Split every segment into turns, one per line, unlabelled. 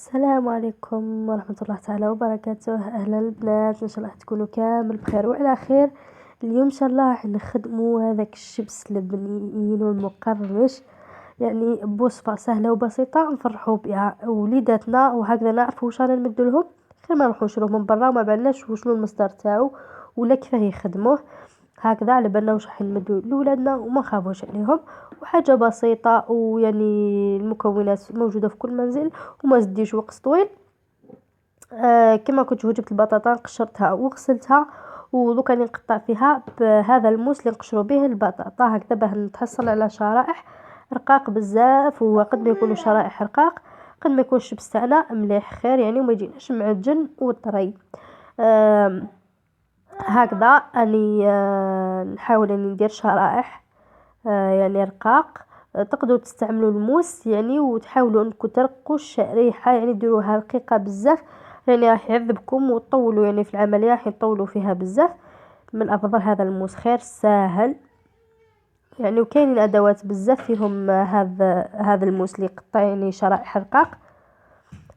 السلام عليكم ورحمة الله تعالى وبركاته. أهلا البنات، إن شاء الله تكونوا كامل بخير وعلى خير. اليوم إن شاء الله راح نخدموا هذاك الشبس اللبنين والمقرمش، يعني بوصفة سهلة وبسيطة نفرحوا بها وليداتنا، وهكذا نعرفوا واش رانا نمدوا لهم، خير ما نروحوا نشروه من برا وما بالناش وشنو المصدر تاعو ولا كيفاه يخدموه. هكذا على بالنا واش راح نمدوا لولادنا وما نخافوش عليهم، وحاجة بسيطة، ويعني المكونات موجودة في كل منزل وما زديش وقت طويل. كما كنت جبت البطاطا قشرتها وغسلتها، ودوك راني نقطع فيها بهذا الموس اللي نقشروا به البطاطا هكذا باه نتحصل على شرائح رقاق بزاف. وقد ما يكونوا شرائح رقاق قد ما يكون الشبس تاعنا مليح خير، يعني وما يجيناش معجن وطري. هكذا اني نحاول اني ندير شرائح يعني رقاق. تقدروا تستعملوا الموس يعني، وتحاولوا انكم ترقوا الشريحه، يعني ديروها رقيقه بزاف، يعني راح يعذبكم وتطولوا يعني في العمليه، راح يطولوا فيها بزاف. من الافضل هذا الموس خير ساهل يعني، وكاينين ادوات بزاف فيهم هذا الموس اللي يقطع يعني شرائح رقاق،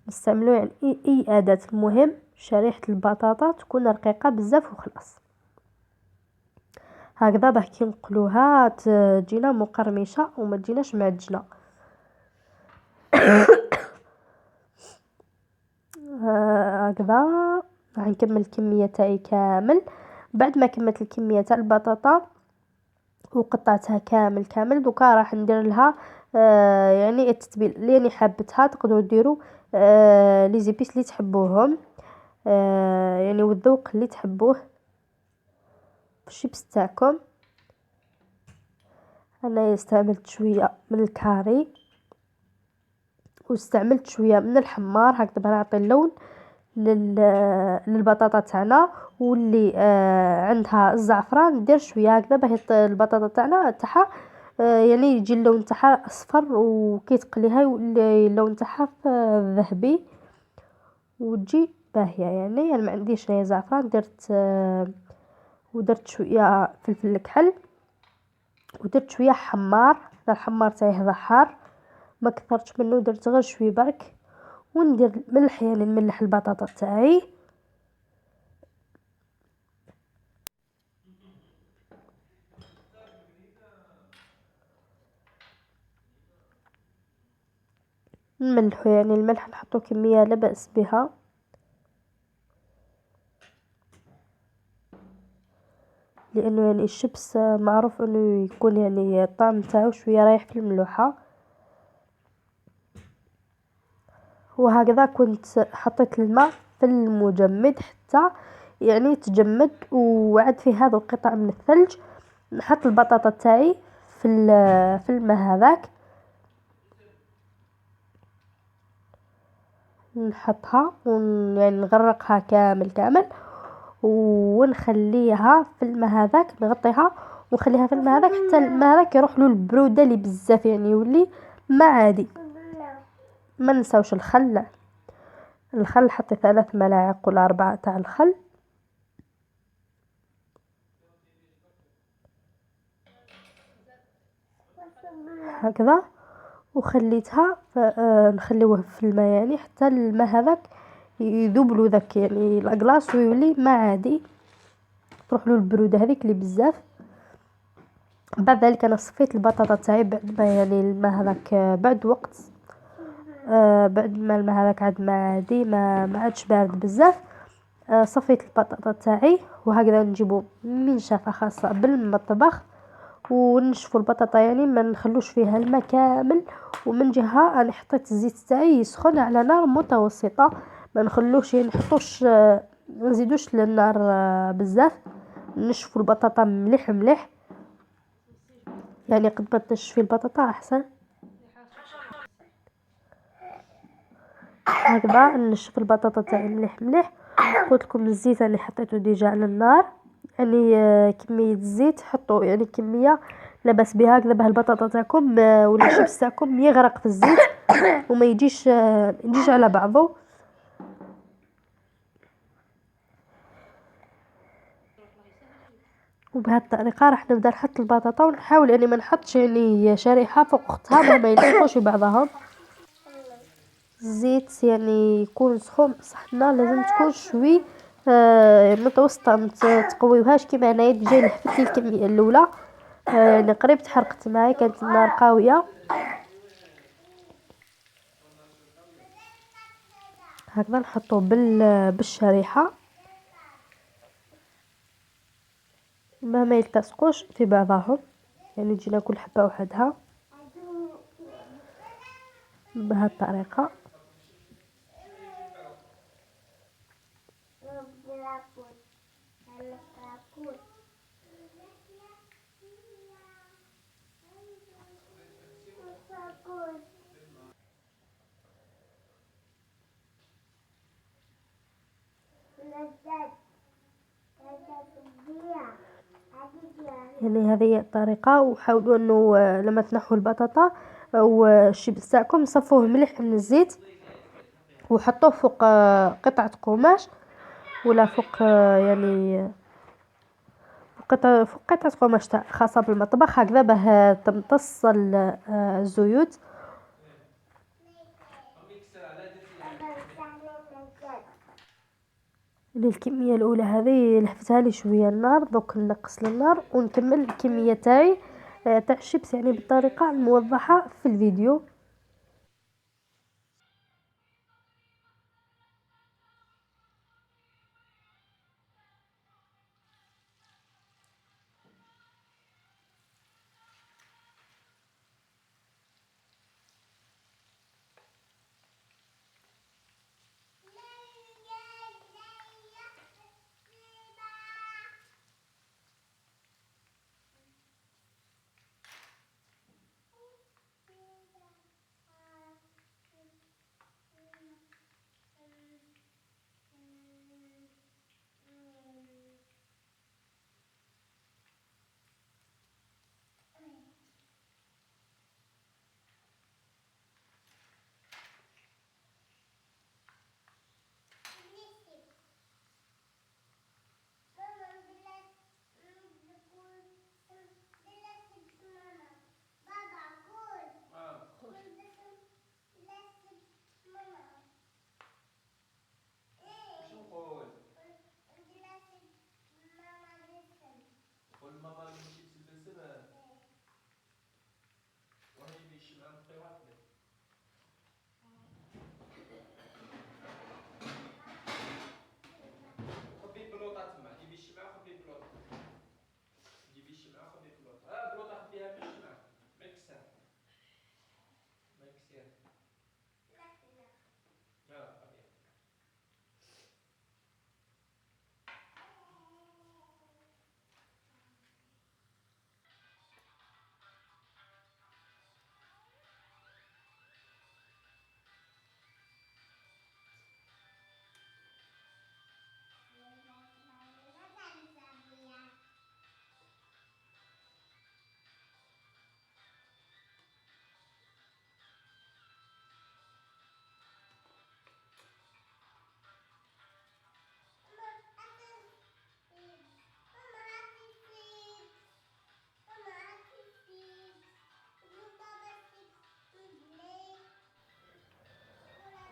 نستعملوا يعني اي اداه، المهم شريحه البطاطا تكون رقيقه بزاف وخلاص. هكذا باه كي نقلوها تجينا مقرمشه وما تجيناش معجنه. هكذا راح نكمل الكميه تاعي كامل. بعد ما كملت الكميه تاع البطاطا وقطعتها كامل دوكا راح ندير لها يعني التتبيل اللي يعني حابتها. تقدروا ديروا لي زيبيس اللي تحبوهم، يعني والذوق اللي تحبوه في الشيبس تاعكم. انا استعملت شويه من الكاري واستعملت شويه من الحمار هكذا باه نعطي اللون للبطاطا تاعنا. واللي عندها الزعفران ندير شويه هكذا باه البطاطا تاعها يعني يجي اللون تاعها اصفر، وكي تقليها يولي اللون تاعها ذهبي وتجي باهيه. يعني انا ما عنديش هنا زعفران، درت ودرت شويه فلفل الكحل، ودرت شويه حمار. الحمار تاعي هذا حار ما كثرتش منه، درت غير شويه برك. وندير ملح، يعني نملح البطاطا تاعي. نملحو يعني الملح نحطو كميه لا باس بها. لانه يعني الشبس معروف انه يكون يعني الطعم تاعو شويه رايح في الملوحه. وهكذا كنت حطيت الماء في المجمد حتى يعني يتجمد، وعد في هذا القطع من الثلج نحط البطاطا تاعي في الماء هذاك، نحطها يعني نغرقها كامل ونخليها في الماء هذاك، نغطيها ونخليها في الماء هذاك حتى الماء هذاك يروح له البروده اللي بزاف، يعني يولي ما عادي. ما نساوش الخل حطي 3 ملاعق ولا 4 تاع الخل هكذا. وخليتها نخليوه في الماء يعني حتى الماء هذاك يذوب له ذاك يعني لاكلاص، ويولي ما عادي تروح له البروده هذيك اللي بزاف. بعد ذلك انا صفيت البطاطا تاعي بعد ما يعني الماء هذاك بعد وقت، بعد ما الماء هذاك عاد ما عادي ما عادش بارد بزاف. صفيت البطاطا تاعي، وهكذا نجيبو منشفه خاصه بالمطبخ ونشفوا البطاطا، يعني ما نخلوش فيها الماء كامل. ومن جهه انا حطيت الزيت تاعي يسخن على نار متوسطه، ما نخلوش يعني نحطوش ما نزيدوش للنار بزاف. نشفوا البطاطا مليح يعني قد ما تنشفي البطاطا احسن. هكذا نشف البطاطا تاعي مليح. قلت لكم الزيت اللي حطيته ديجا على النار، يعني كميه الزيت حطوا يعني كميه لاباس بها هكذا باه البطاطا تاعكم ولا الشيبس تاعكم يغرق في الزيت وما يجيش على بعضه. وبهذه الطريقه راح نبدا نحط البطاطا، ونحاول ما نحطش يعني شريحه فوق اختها ما يلصقوش بعضهم. الزيت يعني يكون سخون بصح النار لازم تكون شوي متوسطه، متقويوهاش كيما هنايا جاي لحفت لي الكميه الاولى يعني قريب تحرقت معايا، كانت النار قويه. هكذا نحطوه بالشريحه ما يلتصقوش في بعضهم، يعني تجينا كل حبه وحدها بهذه الطريقه. يعني هذه هي الطريقة. وحاولوا انه لما تنحوا البطاطا والشيبس تاعكم صفوه مليح من الزيت وحطوه فوق قطعة قماش ولا فوق يعني فوق قطعة قماش خاصة بالمطبخ هكذا باه تمتص الزيوت. الكمية الأولى هذه لحفتها لي شوية النار، دوك نقص للنار ونكمل الكمية تاعي تاع الشيبس يعني بالطريقة الموضحة في الفيديو.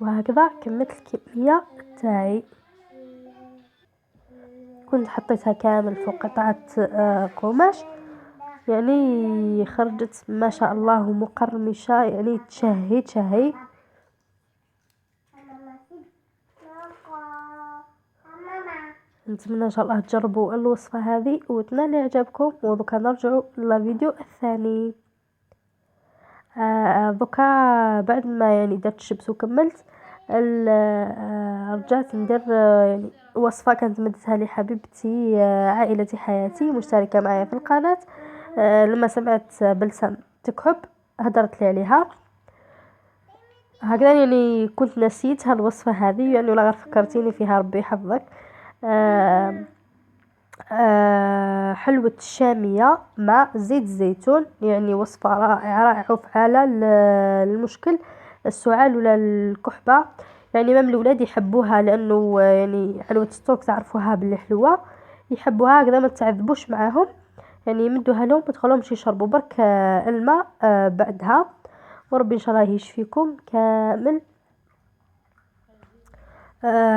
وهكذا كملت الكمية تاعي، كنت حطيتها كامل فوق قطعة قماش يعني خرجت ما شاء الله مقرمشة يعني تشهي. نتمنى ان شاء الله تجربوا الوصفة هذه وتنال اعجابكم. ودوكا نرجعوا للفيديو الثاني. دوكا بعد ما يعني درت الشبس وكملت رجعت ندير يعني وصفة كانت مدتها لي حبيبتي عائلتي حياتي مشتركة معايا في القناة. لما سمعت بلسم تكحب هدرت لي عليها هكذا يعني كنت نسيت هالوصفة هذه يعني ولا غير فكرتيني فيها ربي يحفظك. حلوة الشامية مع زيت الزيتون يعني وصفة رائعة وفعالة للمشكل السعال ولا الكحبة. يعني مام الولاد يحبوها لأنه يعني حلوة الستوك تعرفوها باللي حلوة يحبوها هكذا ما تعذبوش معاهم يعني يمدوها لهم متخلهمش يشربوا برك الماء بعدها. وربي إن شاء الله يشفيكم كامل.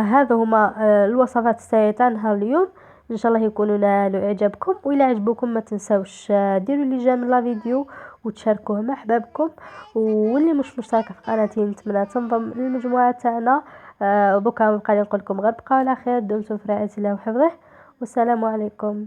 هذا هما الوصفات السريعة تاع نهار اليوم. ان شاء الله يكونوا نالوا اعجابكم، والى عجبوكم ما تنساوش ديروا لي جيم لا فيديو وتشاركوه مع احبابكم، واللي مش مشتركه في قناتي نتمنى تنضم للمجموعه تاعنا. وبكره نبقى نقول لكم غير بقاو على خير، دمتم في رعايه الله وحفظه، والسلام عليكم.